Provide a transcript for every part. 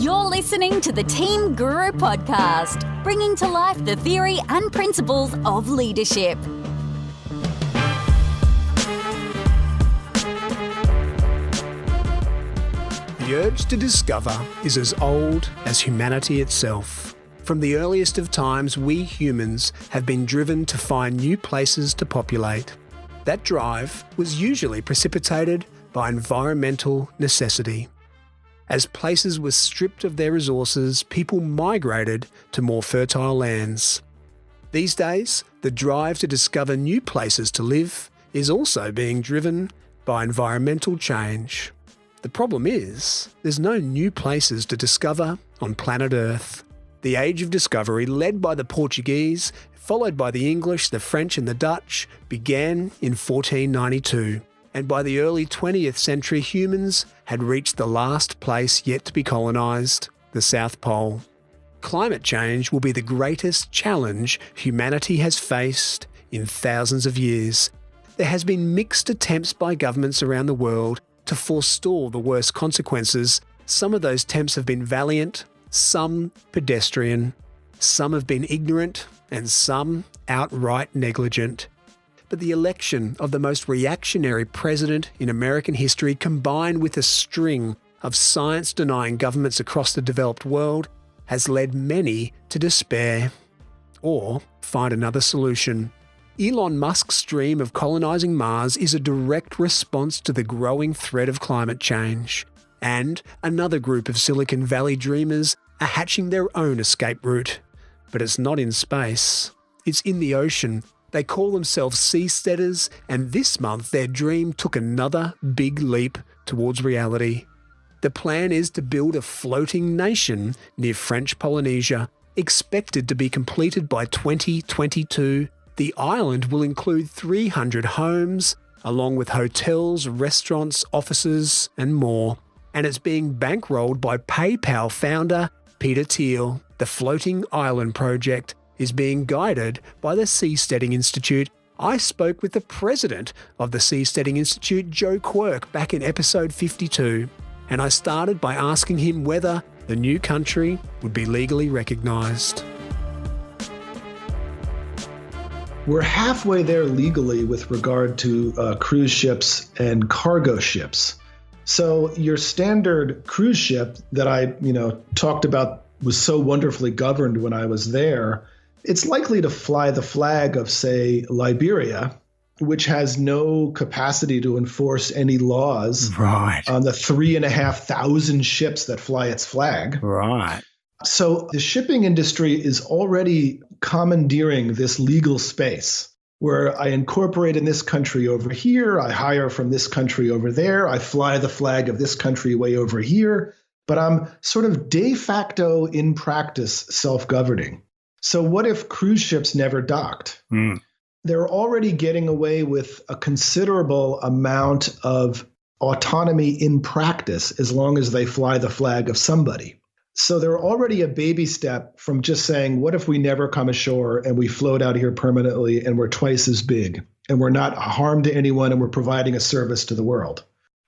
You're listening to the Team Guru podcast, bringing to life the theory and principles of leadership. The urge to discover is as old as humanity itself. From the earliest of times, we humans have been driven to find new places to populate. That drive was usually precipitated by environmental necessity. As places were stripped of their resources, people migrated to more fertile lands. These days, the drive to discover new places to live is also being driven by environmental change. The problem is, there's no new places to discover on planet Earth. The age of discovery, led by the Portuguese, followed by the English, the French and the Dutch, began in 1492. And by the early 20th century, humans had reached the last place yet to be colonised, the South Pole. Climate change will be the greatest challenge humanity has faced in thousands of years. There has been mixed attempts by governments around the world to forestall the worst consequences. Some of those attempts have been valiant, some pedestrian, some have been ignorant, and some outright negligent. But the election of the most reactionary president in American history, combined with a string of science-denying governments across the developed world, has led many to despair or find another solution. Elon Musk's dream of colonising Mars is a direct response to the growing threat of climate change. And another group of Silicon Valley dreamers are hatching their own escape route. But it's not in space, it's in the ocean. They call themselves seasteaders, and this month their dream took another big leap towards reality. The plan is to build a floating nation near French Polynesia, expected to be completed by 2022. The island will include 300 homes, along with hotels, restaurants, offices, and more. And it's being bankrolled by PayPal founder Peter Thiel. The Floating Island project is being guided by the Seasteading Institute. I spoke with the president of the Seasteading Institute, Joe Quirk, back in episode 52, and I started by asking him whether the new country would be legally recognised. We're halfway there legally with regard to cruise ships and cargo ships. So your standard cruise ship that I talked about was so wonderfully governed when I was there, it's likely to fly the flag of, say, Liberia, which has no capacity to enforce any laws on the 3,500 ships that fly its flag. Right. So the shipping industry is already commandeering this legal space where I incorporate in this country over here, I hire from this country over there, I fly the flag of this country way over here, but I'm sort of de facto in practice self-governing. So what if cruise ships never docked? They're already getting away with a considerable amount of autonomy in practice as long as they fly the flag of somebody. So they're already a baby step from just saying, what if we never come ashore and we float out here permanently and we're twice as big and we're not a harm to anyone and we're providing a service to the world?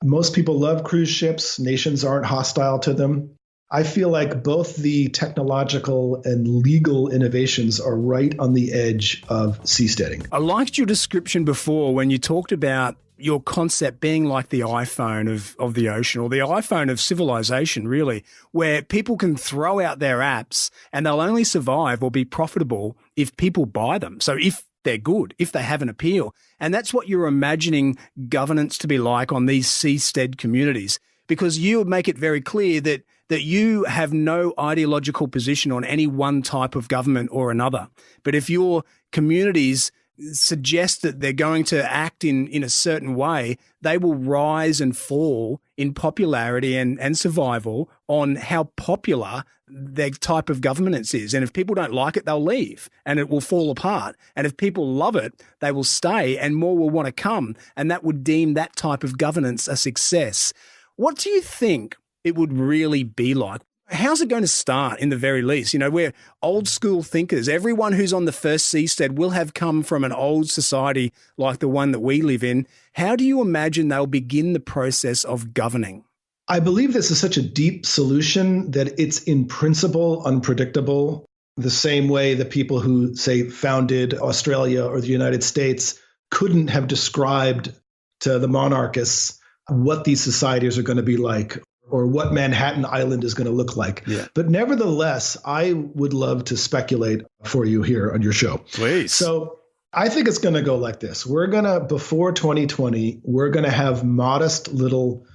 Most people love cruise ships. Nations aren't hostile to them. I feel like both the technological and legal innovations are right on the edge of seasteading. I liked your description before when you talked about your concept being like the iPhone of the ocean, or the iPhone of civilization, really, where people can throw out their apps and they'll only survive or be profitable if people buy them. So if they're good, if they have an appeal. And that's what you're imagining governance to be like on these seastead communities, because you would make it very clear that you have no ideological position on any one type of government or another. But if your communities suggest that they're going to act in a certain way, they will rise and fall in popularity and survival on how popular their type of governance is. And if people don't like it, they'll leave and it will fall apart. And if people love it, they will stay and more will want to come. And that would deem that type of governance a success. What do you think it would really be like? How's it going to start in the very least? We're old school thinkers. Everyone who's on the first seastead will have come from an old society like the one that we live in. How do you imagine they'll begin the process of governing? I believe this is such a deep solution that it's in principle unpredictable, the same way the people who, say, founded Australia or the United States couldn't have described to the monarchists what these societies are going to be like or what Manhattan Island is going to look like. Yeah. But nevertheless, I would love to speculate for you here on your show. Please. So I think it's going to go like this. We're going to, before 2020, we're going to have modest little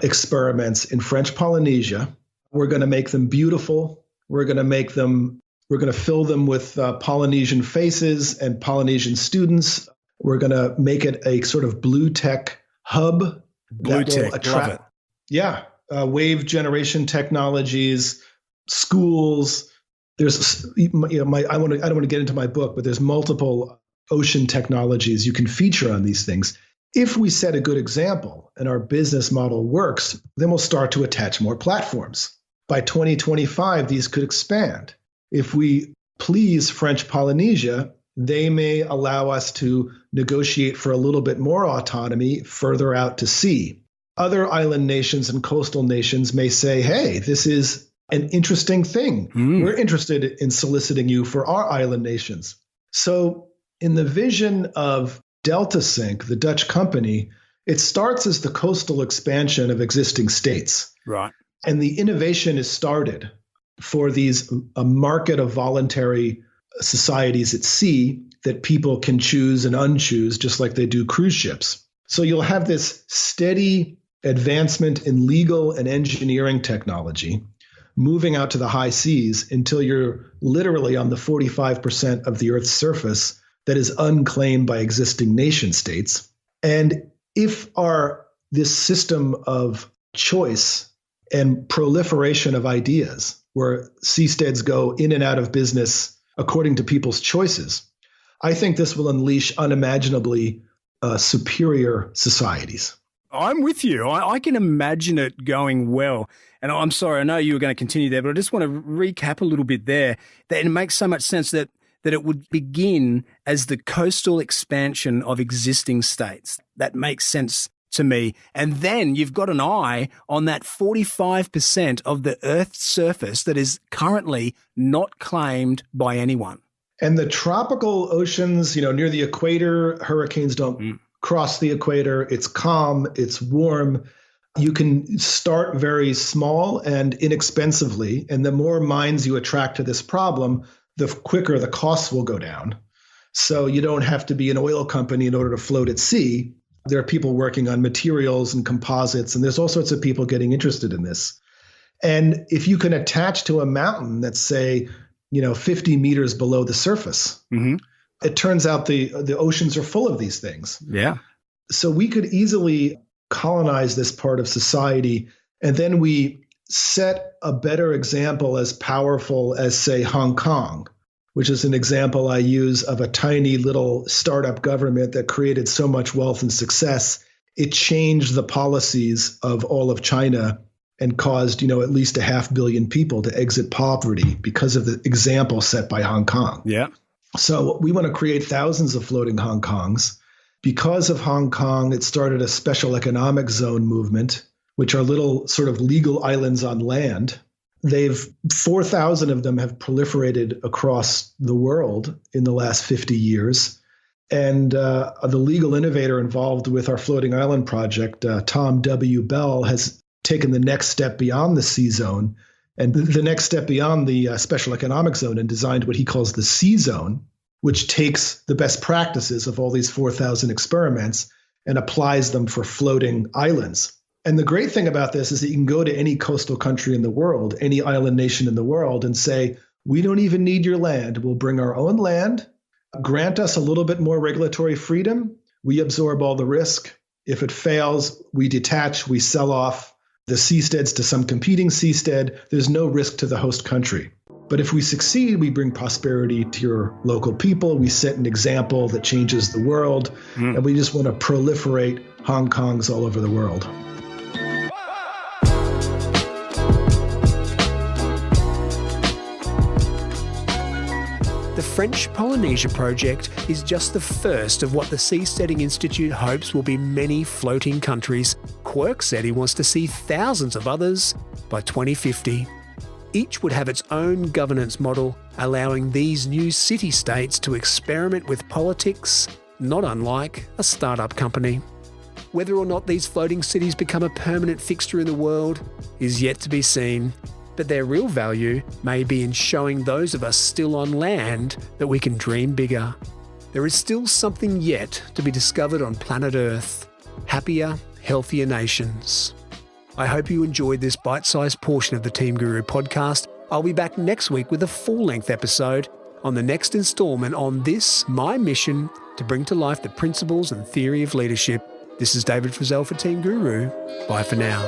experiments in French Polynesia. We're going to make them beautiful. We're going to fill them with Polynesian faces and Polynesian students. We're going to make it a sort of blue tech hub. Blue tech, love it. Yeah. Wave generation technologies, schools. There's, I don't want to get into my book, but there's multiple ocean technologies you can feature on these things. If we set a good example and our business model works, then we'll start to attach more platforms. By 2025, these could expand. If we please French Polynesia, they may allow us to negotiate for a little bit more autonomy further out to sea. Other island nations and coastal nations may say, hey, this is an interesting thing. We're interested in soliciting you for our island nations. So in the vision of DeltaSync, the Dutch company, it starts as the coastal expansion of existing states. Right. And the innovation is started for a market of voluntary societies at sea that people can choose and unchoose, just like they do cruise ships. So you'll have this steady advancement in legal and engineering technology moving out to the high seas until you're literally on the 45% of the Earth's surface that is unclaimed by existing nation states. And if this system of choice and proliferation of ideas, where seasteads go in and out of business according to people's choices, I think this will unleash unimaginably superior societies. I'm with you. I can imagine it going well. And I'm sorry, I know you were going to continue there, but I just want to recap a little bit there. That it makes so much sense that it would begin as the coastal expansion of existing states. That makes sense to me. And then you've got an eye on that 45% of the Earth's surface that is currently not claimed by anyone. And the tropical oceans, near the equator, hurricanes don't cross the equator. It's calm, it's warm. You can start very small and inexpensively. And the more minds you attract to this problem, the quicker the costs will go down. So you don't have to be an oil company in order to float at sea. There are people working on materials and composites, and there's all sorts of people getting interested in this. And if you can attach to a mountain that's, say, 50 meters below the surface, it turns out the oceans are full of these things. Yeah. So we could easily colonize this part of society, and then we set a better example as powerful as, say, Hong Kong, which is an example I use of a tiny little startup government that created so much wealth and success. It changed the policies of all of China and caused, at least 500 million people to exit poverty because of the example set by Hong Kong. Yeah. So we want to create thousands of floating Hong Kongs. Because of Hong Kong, it started a special economic zone movement, which are little sort of legal islands on land. 4,000 of them have proliferated across the world in the last 50 years. And the legal innovator involved with our floating island project, Tom W. Bell, has taken the next step beyond the C zone and the next step beyond the special economic zone and designed what he calls the C zone, which takes the best practices of all these 4,000 experiments and applies them for floating islands. And the great thing about this is that you can go to any coastal country in the world, any island nation in the world, and say, we don't even need your land. We'll bring our own land, grant us a little bit more regulatory freedom. We absorb all the risk. If it fails, we detach, we sell off the seasteads to some competing seastead. There's no risk to the host country. But if we succeed, we bring prosperity to your local people. We set an example that changes the world. And we just want to proliferate Hong Kongs all over the world. The French Polynesia project is just the first of what the Seasteading Institute hopes will be many floating countries Quirk said he wants to see thousands of others by 2050. Each would have its own governance model, allowing these new city-states to experiment with politics, not unlike a startup company. Whether or not these floating cities become a permanent fixture in the world is yet to be seen, but their real value may be in showing those of us still on land that we can dream bigger. There is still something yet to be discovered on planet Earth. Happier, healthier nations. I hope you enjoyed this bite-sized portion of the Team Guru podcast. I'll be back next week with a full-length episode on the next installment on this, my mission to bring to life the principles and theory of leadership. This is David Frizzell for Team Guru. Bye for now.